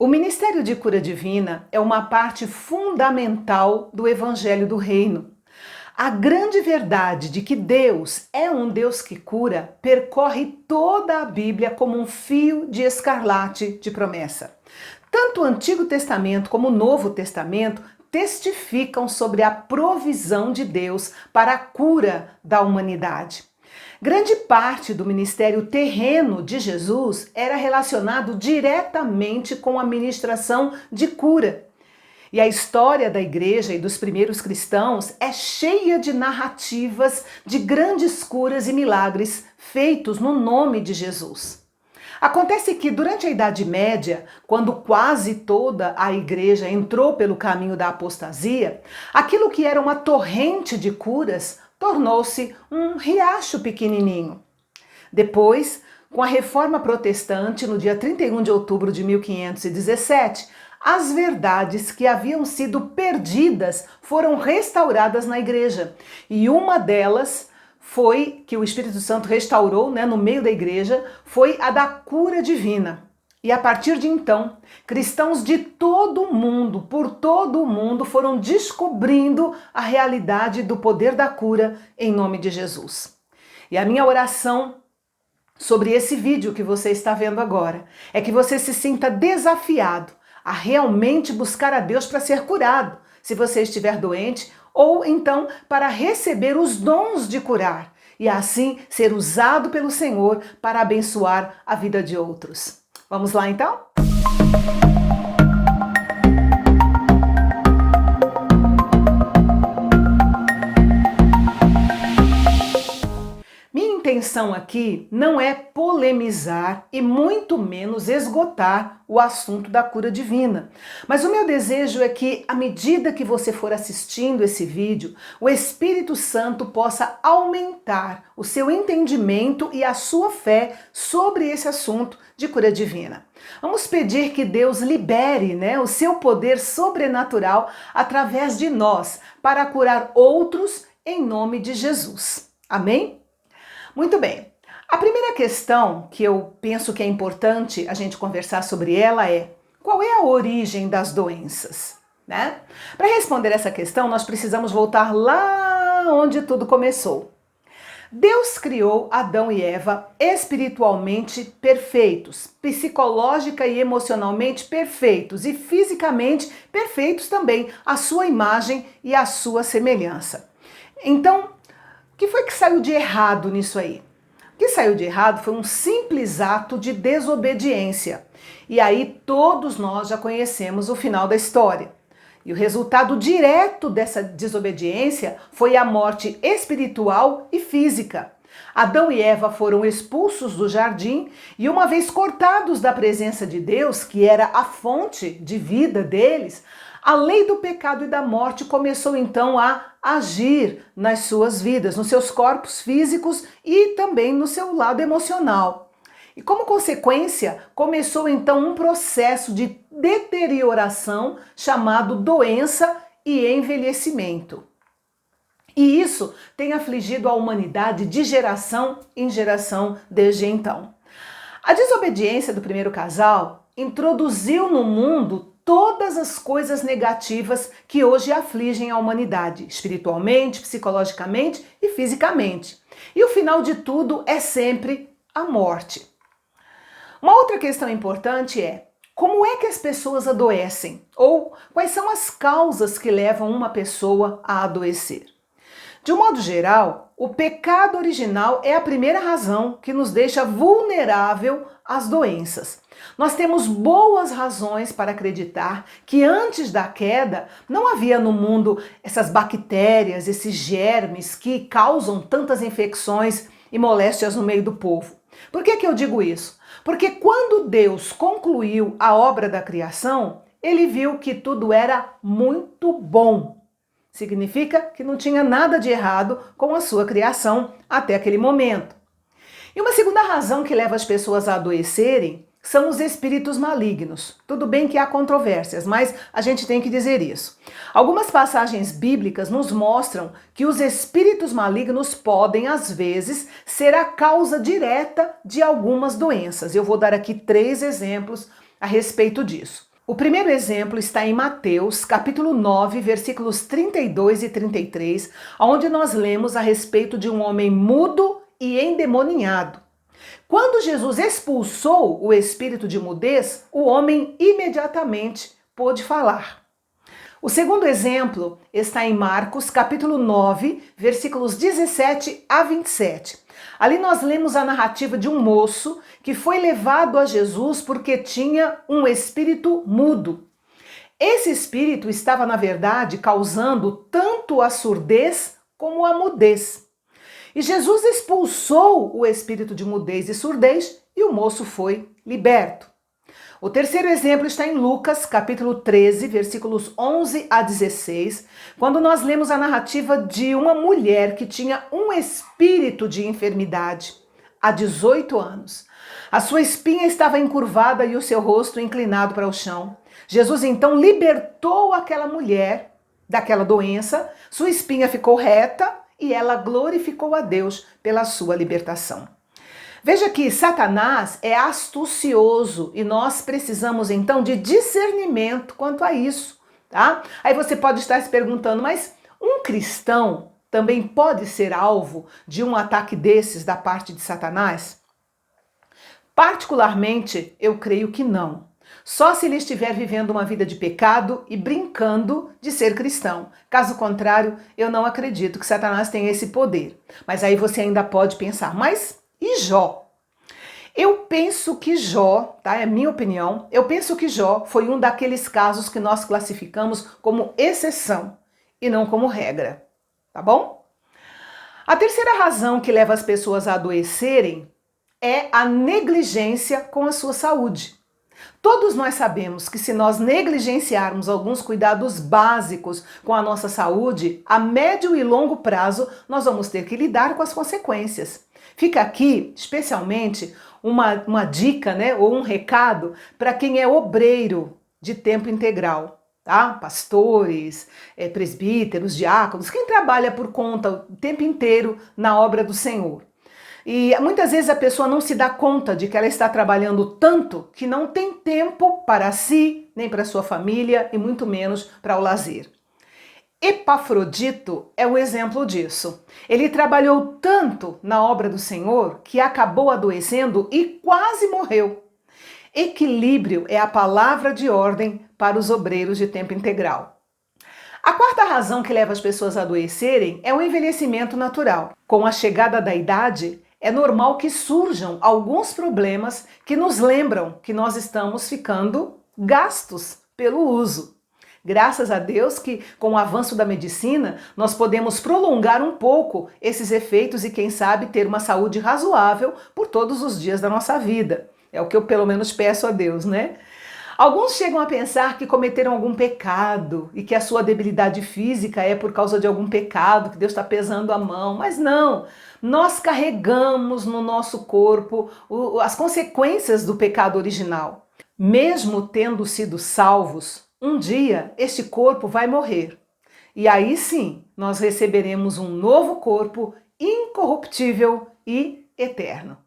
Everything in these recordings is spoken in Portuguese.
O ministério de cura divina é uma parte fundamental do Evangelho do Reino. A grande verdade de que Deus é um Deus que cura percorre toda a Bíblia como um fio de escarlate de promessa. Tanto o Antigo Testamento como o Novo Testamento testificam sobre a provisão de Deus para a cura da humanidade. Grande parte do ministério terreno de Jesus era relacionado diretamente com a ministração de cura. E a história da igreja e dos primeiros cristãos é cheia de narrativas de grandes curas e milagres feitos no nome de Jesus. Acontece que durante a Idade Média, quando quase toda a igreja entrou pelo caminho da apostasia, aquilo que era uma torrente de curas tornou-se um riacho pequenininho. Depois, com a Reforma Protestante, no dia 31 de outubro de 1517, as verdades que haviam sido perdidas foram restauradas na igreja. E uma delas foi, que o Espírito Santo restaurou, no meio da igreja, foi a da cura divina. E a partir de então, cristãos de todo o mundo, por todo o mundo, foram descobrindo a realidade do poder da cura em nome de Jesus. E a minha oração sobre esse vídeo que você está vendo agora é que você se sinta desafiado a realmente buscar a Deus para ser curado, se você estiver doente, ou então para receber os dons de curar e assim ser usado pelo Senhor para abençoar a vida de outros. Vamos lá então? Minha intenção aqui não é polemizar e muito menos esgotar o assunto da cura divina. Mas o meu desejo é que, à medida que você for assistindo esse vídeo, o Espírito Santo possa aumentar o seu entendimento e a sua fé sobre esse assunto de cura divina. Vamos pedir que Deus libere, o seu poder sobrenatural através de nós para curar outros em nome de Jesus. Amém? Muito bem. A primeira questão que eu penso que é importante a gente conversar sobre ela é: qual é a origem das doenças? Para responder essa questão, nós precisamos voltar lá onde tudo começou. Deus criou Adão e Eva espiritualmente perfeitos, psicológica e emocionalmente perfeitos e fisicamente perfeitos também, à sua imagem e à sua semelhança. Então, o que foi que saiu de errado nisso aí? O que saiu de errado foi um simples ato de desobediência. E aí todos nós já conhecemos o final da história. E o resultado direto dessa desobediência foi a morte espiritual e física. Adão e Eva foram expulsos do jardim e, uma vez cortados da presença de Deus, que era a fonte de vida deles, a lei do pecado e da morte começou então a agir nas suas vidas, nos seus corpos físicos e também no seu lado emocional. E como consequência, começou então um processo de deterioração chamado doença e envelhecimento. E isso tem afligido a humanidade de geração em geração desde então. A desobediência do primeiro casal introduziu no mundo todas as coisas negativas que hoje afligem a humanidade, espiritualmente, psicologicamente e fisicamente. E o final de tudo é sempre a morte. Uma outra questão importante é: como é que as pessoas adoecem? Ou quais são as causas que levam uma pessoa a adoecer? De um modo geral, o pecado original é a primeira razão que nos deixa vulnerável às doenças. Nós temos boas razões para acreditar que antes da queda não havia no mundo essas bactérias, esses germes que causam tantas infecções e moléstias no meio do povo. Por que eu digo isso? Porque quando Deus concluiu a obra da criação, ele viu que tudo era muito bom. Significa que não tinha nada de errado com a sua criação até aquele momento. E uma segunda razão que leva as pessoas a adoecerem são os espíritos malignos. Tudo bem que há controvérsias, mas a gente tem que dizer isso. Algumas passagens bíblicas nos mostram que os espíritos malignos podem, às vezes, ser a causa direta de algumas doenças. Eu vou dar aqui 3 exemplos a respeito disso. O primeiro exemplo está em Mateus, capítulo 9, versículos 32 e 33, onde nós lemos a respeito de um homem mudo e endemoninhado. Quando Jesus expulsou o espírito de mudez, o homem imediatamente pôde falar. O segundo exemplo está em Marcos, capítulo 9, versículos 17 a 27. Ali nós lemos a narrativa de um moço que foi levado a Jesus porque tinha um espírito mudo. Esse espírito estava, na verdade, causando tanto a surdez como a mudez. E Jesus expulsou o espírito de mudez e surdez e o moço foi liberto. O terceiro exemplo está em Lucas, capítulo 13, versículos 11 a 16, quando nós lemos a narrativa de uma mulher que tinha um espírito de enfermidade há 18 anos. A sua espinha estava encurvada e o seu rosto inclinado para o chão. Jesus então libertou aquela mulher daquela doença, sua espinha ficou reta e ela glorificou a Deus pela sua libertação. Veja que Satanás é astucioso e nós precisamos então de discernimento quanto a isso, tá? Aí você pode estar se perguntando, mas um cristão também pode ser alvo de um ataque desses da parte de Satanás? Particularmente, eu creio que não. Só se ele estiver vivendo uma vida de pecado e brincando de ser cristão. Caso contrário, eu não acredito que Satanás tenha esse poder. Mas aí você ainda pode pensar, mas e Jó? Eu penso que Jó, tá? É minha opinião, eu penso que Jó foi um daqueles casos que nós classificamos como exceção e não como regra, tá bom? A terceira razão que leva as pessoas a adoecerem é a negligência com a sua saúde. Todos nós sabemos que se nós negligenciarmos alguns cuidados básicos com a nossa saúde, a médio e longo prazo, nós vamos ter que lidar com as consequências. Fica aqui, especialmente, uma dica, né, ou um recado para quem é obreiro de tempo integral, tá? Pastores, presbíteros, diáconos, quem trabalha por conta o tempo inteiro na obra do Senhor. E muitas vezes a pessoa não se dá conta de que ela está trabalhando tanto que não tem tempo para si, nem para sua família e muito menos para o lazer. Epafrodito é o exemplo disso. Ele trabalhou tanto na obra do Senhor que acabou adoecendo e quase morreu. Equilíbrio é a palavra de ordem para os obreiros de tempo integral. A quarta razão que leva as pessoas a adoecerem é o envelhecimento natural. Com a chegada da idade, é normal que surjam alguns problemas que nos lembram que nós estamos ficando gastos pelo uso. Graças a Deus que, com o avanço da medicina, nós podemos prolongar um pouco esses efeitos e, quem sabe, ter uma saúde razoável por todos os dias da nossa vida. É o que eu pelo menos peço a Deus, né? Alguns chegam a pensar que cometeram algum pecado e que a sua debilidade física é por causa de algum pecado, que Deus está pesando a mão, mas não. Nós carregamos no nosso corpo as consequências do pecado original. Mesmo tendo sido salvos, um dia este corpo vai morrer. E aí sim, nós receberemos um novo corpo incorruptível e eterno.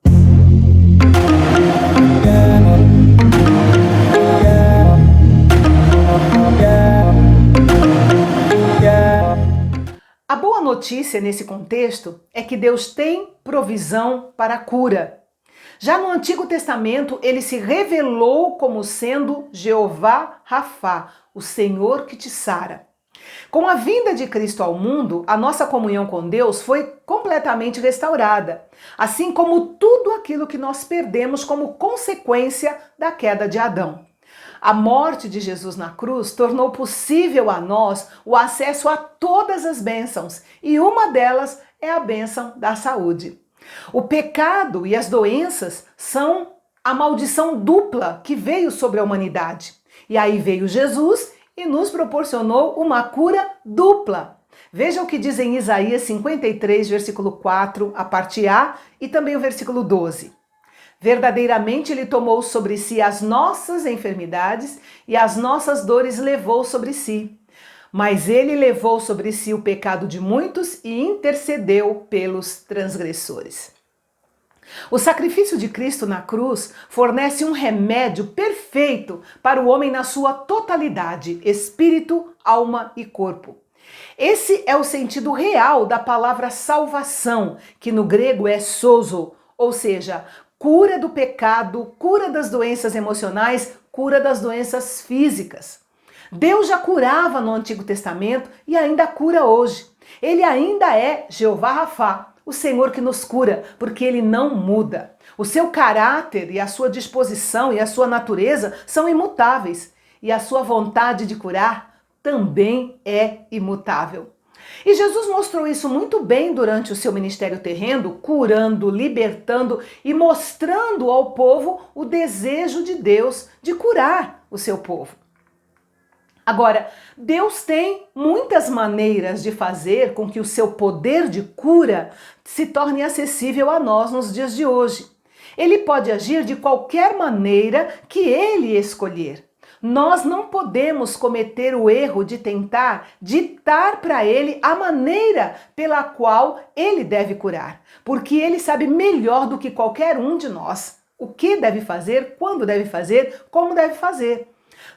A boa notícia nesse contexto é que Deus tem provisão para a cura. Já no Antigo Testamento, ele se revelou como sendo Jeová Rafá, o Senhor que te sara. Com a vinda de Cristo ao mundo, a nossa comunhão com Deus foi completamente restaurada, assim como tudo aquilo que nós perdemos como consequência da queda de Adão. A morte de Jesus na cruz tornou possível a nós o acesso a todas as bênçãos, e uma delas é a bênção da saúde. O pecado e as doenças são a maldição dupla que veio sobre a humanidade. E aí veio Jesus e nos proporcionou uma cura dupla. Veja o que diz em Isaías 53, versículo 4, a parte A, e também o versículo 12. Verdadeiramente ele tomou sobre si as nossas enfermidades e as nossas dores levou sobre si. Mas ele levou sobre si o pecado de muitos e intercedeu pelos transgressores. O sacrifício de Cristo na cruz fornece um remédio perfeito para o homem na sua totalidade, espírito, alma e corpo. Esse é o sentido real da palavra salvação, que no grego é sozo, ou seja, cura do pecado, cura das doenças emocionais, cura das doenças físicas. Deus já curava no Antigo Testamento e ainda cura hoje. Ele ainda é Jeová Rafá, o Senhor que nos cura, porque ele não muda. O seu caráter e a sua disposição e a sua natureza são imutáveis, e a sua vontade de curar também é imutável. E Jesus mostrou isso muito bem durante o seu ministério terreno, curando, libertando e mostrando ao povo o desejo de Deus de curar o seu povo. Agora, Deus tem muitas maneiras de fazer com que o seu poder de cura se torne acessível a nós nos dias de hoje. Ele pode agir de qualquer maneira que ele escolher. Nós não podemos cometer o erro de tentar ditar para ele a maneira pela qual ele deve curar, porque ele sabe melhor do que qualquer um de nós o que deve fazer, quando deve fazer, como deve fazer.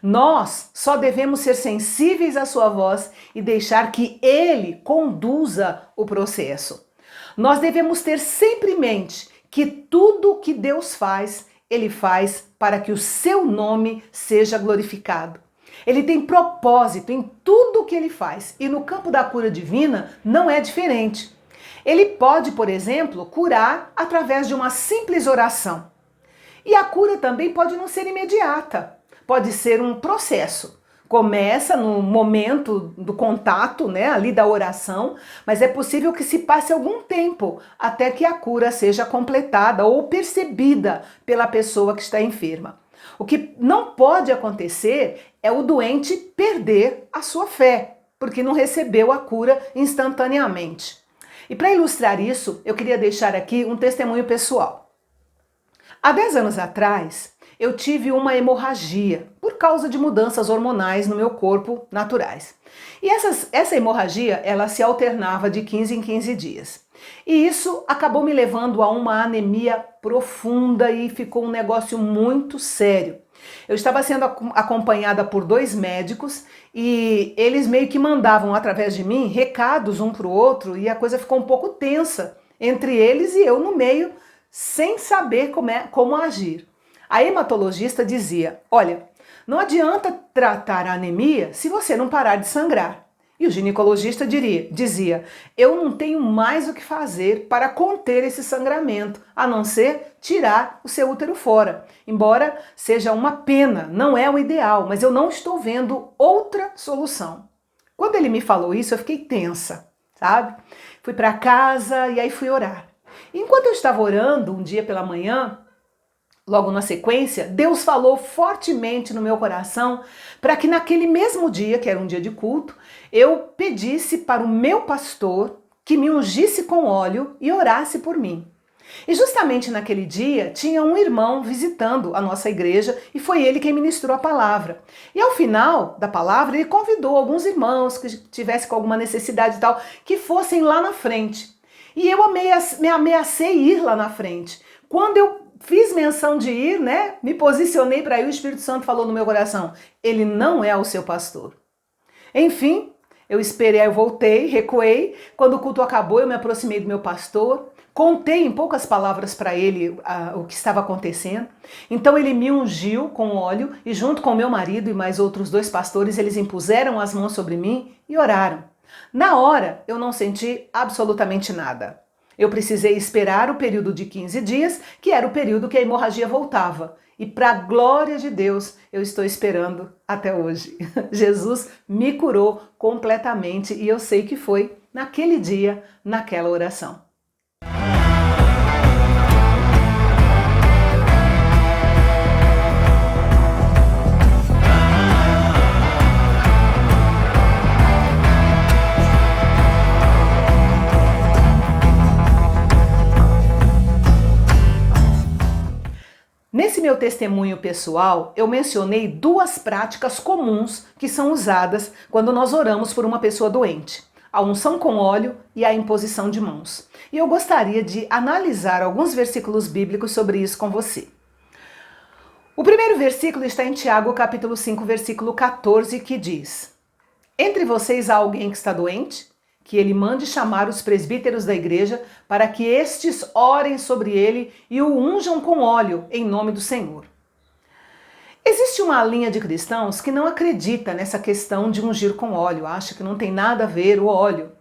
Nós só devemos ser sensíveis à sua voz e deixar que ele conduza o processo. Nós devemos ter sempre em mente que tudo que Deus faz, ele faz para que o seu nome seja glorificado. Ele tem propósito em tudo que ele faz e no campo da cura divina não é diferente. Ele pode, por exemplo, curar através de uma simples oração. E a cura também pode não ser imediata. Pode ser um processo. Começa no momento do contato, ali da oração, mas é possível que se passe algum tempo até que a cura seja completada ou percebida pela pessoa que está enferma. O que não pode acontecer é o doente perder a sua fé, porque não recebeu a cura instantaneamente. E para ilustrar isso, eu queria deixar aqui um testemunho pessoal. Há 10 anos atrás, eu tive uma hemorragia por causa de mudanças hormonais no meu corpo naturais. E essa hemorragia, ela se alternava de 15 em 15 dias. E isso acabou me levando a uma anemia profunda e ficou um negócio muito sério. Eu estava sendo acompanhada por 2 médicos e eles meio que mandavam através de mim recados um para o outro e a coisa ficou um pouco tensa entre eles e eu no meio, sem saber como agir. A hematologista dizia, olha, não adianta tratar a anemia se você não parar de sangrar. E o ginecologista dizia, eu não tenho mais o que fazer para conter esse sangramento, a não ser tirar o seu útero fora. Embora seja uma pena, não é o ideal, mas eu não estou vendo outra solução. Quando ele me falou isso, eu fiquei tensa, sabe? Fui para casa e aí fui orar. E enquanto eu estava orando, um dia pela manhã, logo na sequência, Deus falou fortemente no meu coração para que naquele mesmo dia, que era um dia de culto, eu pedisse para o meu pastor que me ungisse com óleo e orasse por mim. E justamente naquele dia tinha um irmão visitando a nossa igreja e foi ele quem ministrou a palavra. E ao final da palavra ele convidou alguns irmãos que tivessem com alguma necessidade e tal, que fossem lá na frente. E eu me ameacei ir lá na frente. Quando eu fiz menção de ir, me posicionei para ir, o Espírito Santo falou no meu coração, ele não é o seu pastor. Enfim, eu esperei, eu voltei, recuei, quando o culto acabou eu me aproximei do meu pastor, contei em poucas palavras para ele o que estava acontecendo, então ele me ungiu com óleo e junto com meu marido e mais outros 2 pastores, eles impuseram as mãos sobre mim e oraram. Na hora eu não senti absolutamente nada. Eu precisei esperar o período de 15 dias, que era o período que a hemorragia voltava. E para a glória de Deus, eu estou esperando até hoje. Jesus me curou completamente e eu sei que foi naquele dia, naquela oração. Nesse meu testemunho pessoal, eu mencionei 2 práticas comuns que são usadas quando nós oramos por uma pessoa doente. a unção com óleo e a imposição de mãos. E eu gostaria de analisar alguns versículos bíblicos sobre isso com você. O primeiro versículo está em Tiago, capítulo 5, versículo 14, que diz: Entre vocês há alguém que está doente? Que ele mande chamar os presbíteros da igreja para que estes orem sobre ele e o unjam com óleo em nome do Senhor. Existe uma linha de cristãos que não acredita nessa questão de ungir com óleo, acha que não tem nada a ver o óleo.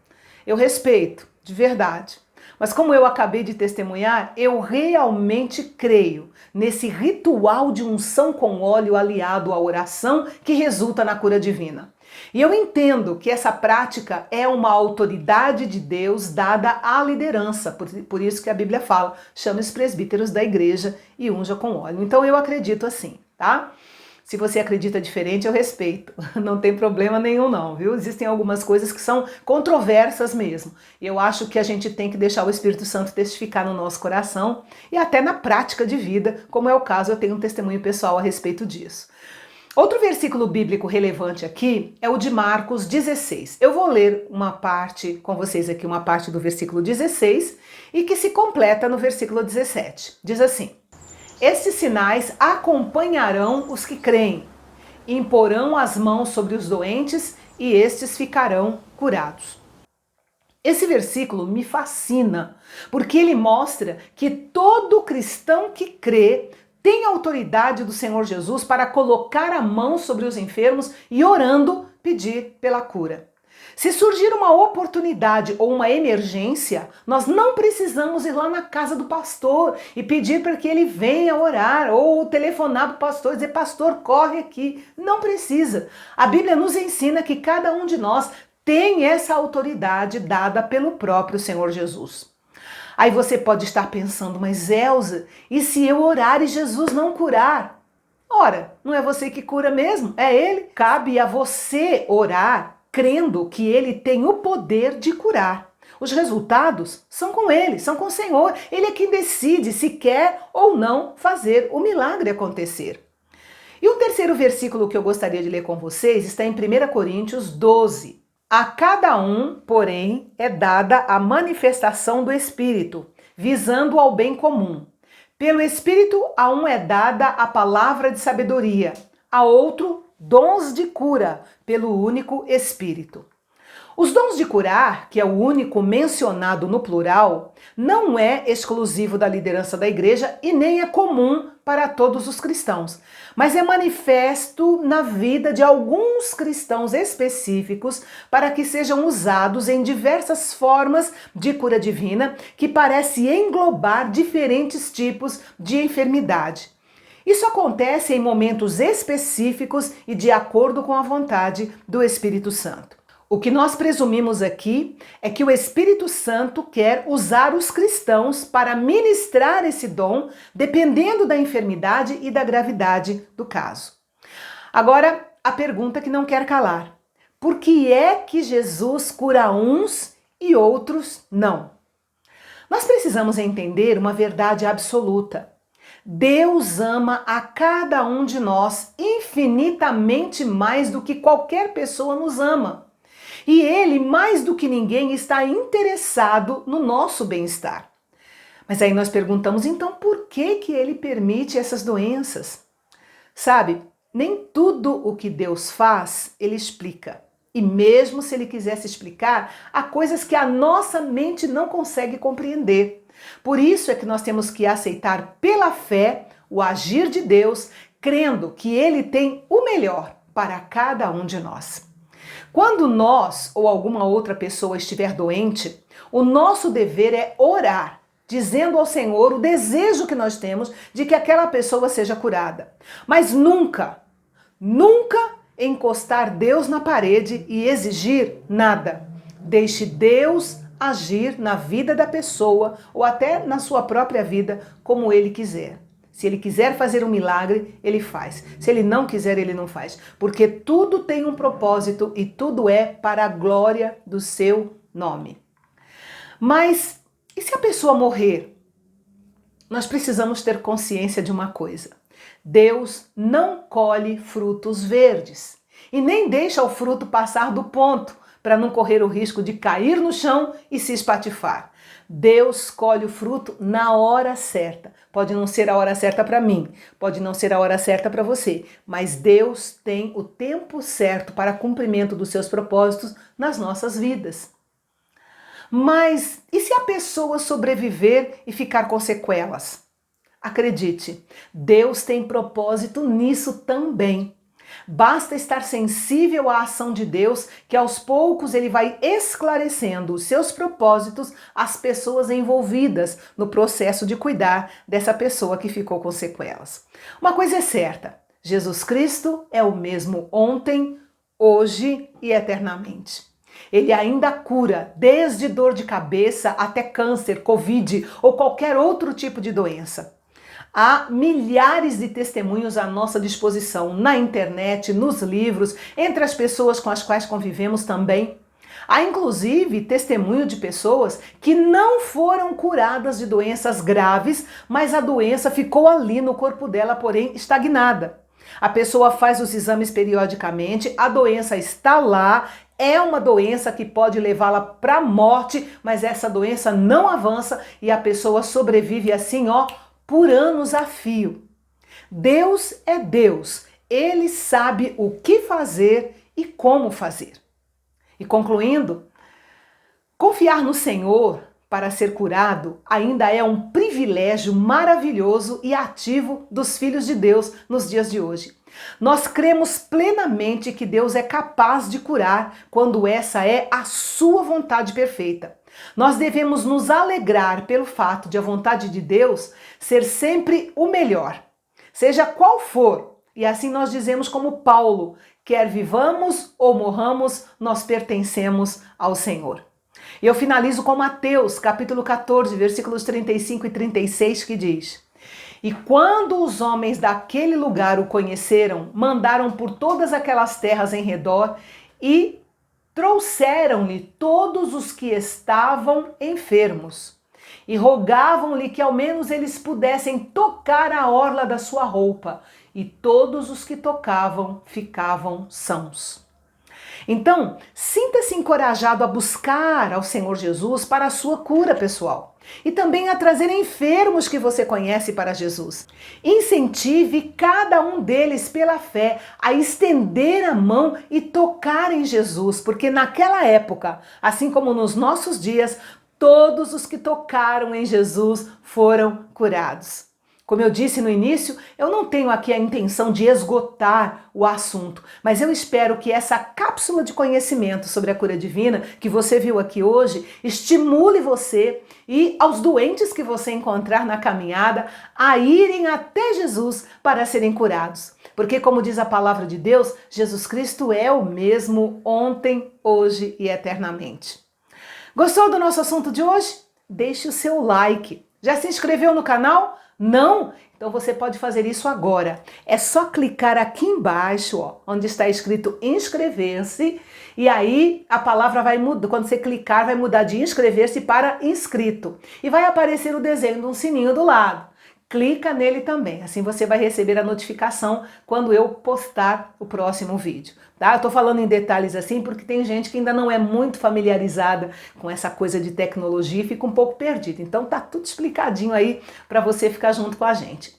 Eu respeito, de verdade. Mas como eu acabei de testemunhar, eu realmente creio nesse ritual de unção com óleo aliado à oração que resulta na cura divina. E eu entendo que essa prática é uma autoridade de Deus dada à liderança, por isso que a Bíblia fala, chame os presbíteros da igreja e unja com óleo. Então eu acredito assim, tá? Se você acredita diferente, eu respeito. Não tem problema nenhum não, viu? Existem algumas coisas que são controversas mesmo. E eu acho que a gente tem que deixar o Espírito Santo testificar no nosso coração e até na prática de vida, como é o caso, eu tenho um testemunho pessoal a respeito disso. Outro versículo bíblico relevante aqui é o de Marcos 16. Eu vou ler uma parte com vocês aqui, uma parte do versículo 16 e que se completa no versículo 17. Diz assim: Estes sinais acompanharão os que creem, imporão as mãos sobre os doentes e estes ficarão curados. Esse versículo me fascina, porque ele mostra que todo cristão que crê tem autoridade do Senhor Jesus para colocar a mão sobre os enfermos e orando pedir pela cura. Se surgir uma oportunidade ou uma emergência, nós não precisamos ir lá na casa do pastor e pedir para que ele venha orar ou telefonar para o pastor e dizer, pastor, corre aqui. Não precisa. A Bíblia nos ensina que cada um de nós tem essa autoridade dada pelo próprio Senhor Jesus. Aí você pode estar pensando, mas Elza, e se eu orar e Jesus não curar? Ora, não é você que cura mesmo, é Ele. Cabe a você orar crendo que Ele tem o poder de curar. Os resultados são com Ele, são com o Senhor. Ele é quem decide se quer ou não fazer o milagre acontecer. E o terceiro versículo que eu gostaria de ler com vocês está em 1 Coríntios 12. A cada um, porém, é dada a manifestação do Espírito, visando ao bem comum. Pelo Espírito, a um é dada a palavra de sabedoria, a outro, dons de cura, pelo único Espírito. Os dons de curar, que é o único mencionado no plural, não é exclusivo da liderança da igreja e nem é comum para todos os cristãos, mas é manifesto na vida de alguns cristãos específicos para que sejam usados em diversas formas de cura divina que parece englobar diferentes tipos de enfermidade. Isso acontece em momentos específicos e de acordo com a vontade do Espírito Santo. O que nós presumimos aqui é que o Espírito Santo quer usar os cristãos para ministrar esse dom, dependendo da enfermidade e da gravidade do caso. Agora, a pergunta que não quer calar: por que é que Jesus cura uns e outros não? Nós precisamos entender uma verdade absoluta. Deus ama a cada um de nós infinitamente mais do que qualquer pessoa nos ama. E Ele, mais do que ninguém, está interessado no nosso bem-estar. Mas aí nós perguntamos, então, por que Ele permite essas doenças? Sabe, nem tudo o que Deus faz, Ele explica. E mesmo se Ele quisesse explicar, há coisas que a nossa mente não consegue compreender. Por isso é que nós temos que aceitar pela fé o agir de Deus, crendo que Ele tem o melhor para cada um de nós. Quando nós ou alguma outra pessoa estiver doente, o nosso dever é orar, dizendo ao Senhor o desejo que nós temos de que aquela pessoa seja curada. Mas nunca encostar Deus na parede e exigir nada. Deixe Deus agir na vida da pessoa ou até na sua própria vida como Ele quiser. Se Ele quiser fazer um milagre, Ele faz. Se Ele não quiser, Ele não faz. Porque tudo tem um propósito e tudo é para a glória do seu nome. Mas e se a pessoa morrer? Nós precisamos ter consciência de uma coisa. Deus não colhe frutos verdes e nem deixa o fruto passar do ponto para não correr o risco de cair no chão e se espatifar. Deus colhe o fruto na hora certa. Pode não ser a hora certa para mim, pode não ser a hora certa para você, mas Deus tem o tempo certo para cumprimento dos seus propósitos nas nossas vidas. Mas e se a pessoa sobreviver e ficar com sequelas? Acredite, Deus tem propósito nisso também. Basta estar sensível à ação de Deus, que aos poucos ele vai esclarecendo os seus propósitos às pessoas envolvidas no processo de cuidar dessa pessoa que ficou com sequelas. Uma coisa é certa, Jesus Cristo é o mesmo ontem, hoje e eternamente. Ele ainda cura, desde dor de cabeça até câncer, Covid ou qualquer outro tipo de doença. Há milhares de testemunhos à nossa disposição na internet, nos livros, entre as pessoas com as quais convivemos também. Há inclusive testemunho de pessoas que não foram curadas de doenças graves, mas a doença ficou ali no corpo dela, porém estagnada. A pessoa faz os exames periodicamente, a doença está lá, é uma doença que pode levá-la para a morte, mas essa doença não avança e a pessoa sobrevive assim, por anos a fio. Deus é Deus, Ele sabe o que fazer e como fazer. E concluindo, confiar no Senhor para ser curado ainda é um privilégio maravilhoso e ativo dos filhos de Deus nos dias de hoje. Nós cremos plenamente que Deus é capaz de curar quando essa é a sua vontade perfeita. Nós devemos nos alegrar pelo fato de a vontade de Deus ser sempre o melhor, seja qual for. E assim nós dizemos como Paulo, quer vivamos ou morramos, nós pertencemos ao Senhor. E eu finalizo com Mateus, capítulo 14, versículos 35 e 36, que diz: E quando os homens daquele lugar o conheceram, mandaram por todas aquelas terras em redor e trouxeram-lhe todos os que estavam enfermos e rogavam-lhe que ao menos eles pudessem tocar a orla da sua roupa, e todos os que tocavam ficavam sãos. Então, sinta-se encorajado a buscar ao Senhor Jesus para a sua cura pessoal e também a trazer enfermos que você conhece para Jesus. Incentive cada um deles pela fé a estender a mão e tocar em Jesus, porque naquela época, assim como nos nossos dias, todos os que tocaram em Jesus foram curados. Como eu disse no início, eu não tenho aqui a intenção de esgotar o assunto, mas eu espero que essa cápsula de conhecimento sobre a cura divina que você viu aqui hoje estimule você e aos doentes que você encontrar na caminhada a irem até Jesus para serem curados. Porque, como diz a palavra de Deus, Jesus Cristo é o mesmo ontem, hoje e eternamente. Gostou do nosso assunto de hoje? Deixe o seu like. Já se inscreveu no canal? Não? Então você pode fazer isso agora. É só clicar aqui embaixo, onde está escrito inscrever-se, e aí a palavra vai mudar. Quando você clicar, vai mudar de inscrever-se para inscrito. E vai aparecer o desenho de um sininho do lado. Clica nele também, assim você vai receber a notificação quando eu postar o próximo vídeo, tá? Eu tô falando em detalhes assim porque tem gente que ainda não é muito familiarizada com essa coisa de tecnologia e fica um pouco perdida. Então tá tudo explicadinho aí para você ficar junto com a gente.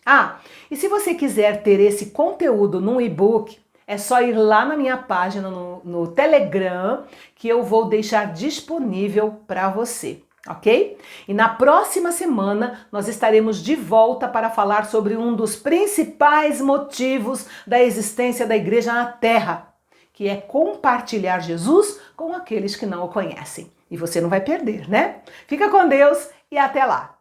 E se você quiser ter esse conteúdo num e-book, é só ir lá na minha página no Telegram que eu vou deixar disponível para você. Ok? E na próxima semana nós estaremos de volta para falar sobre um dos principais motivos da existência da igreja na Terra, que é compartilhar Jesus com aqueles que não o conhecem. E você não vai perder, né? Fica com Deus e até lá!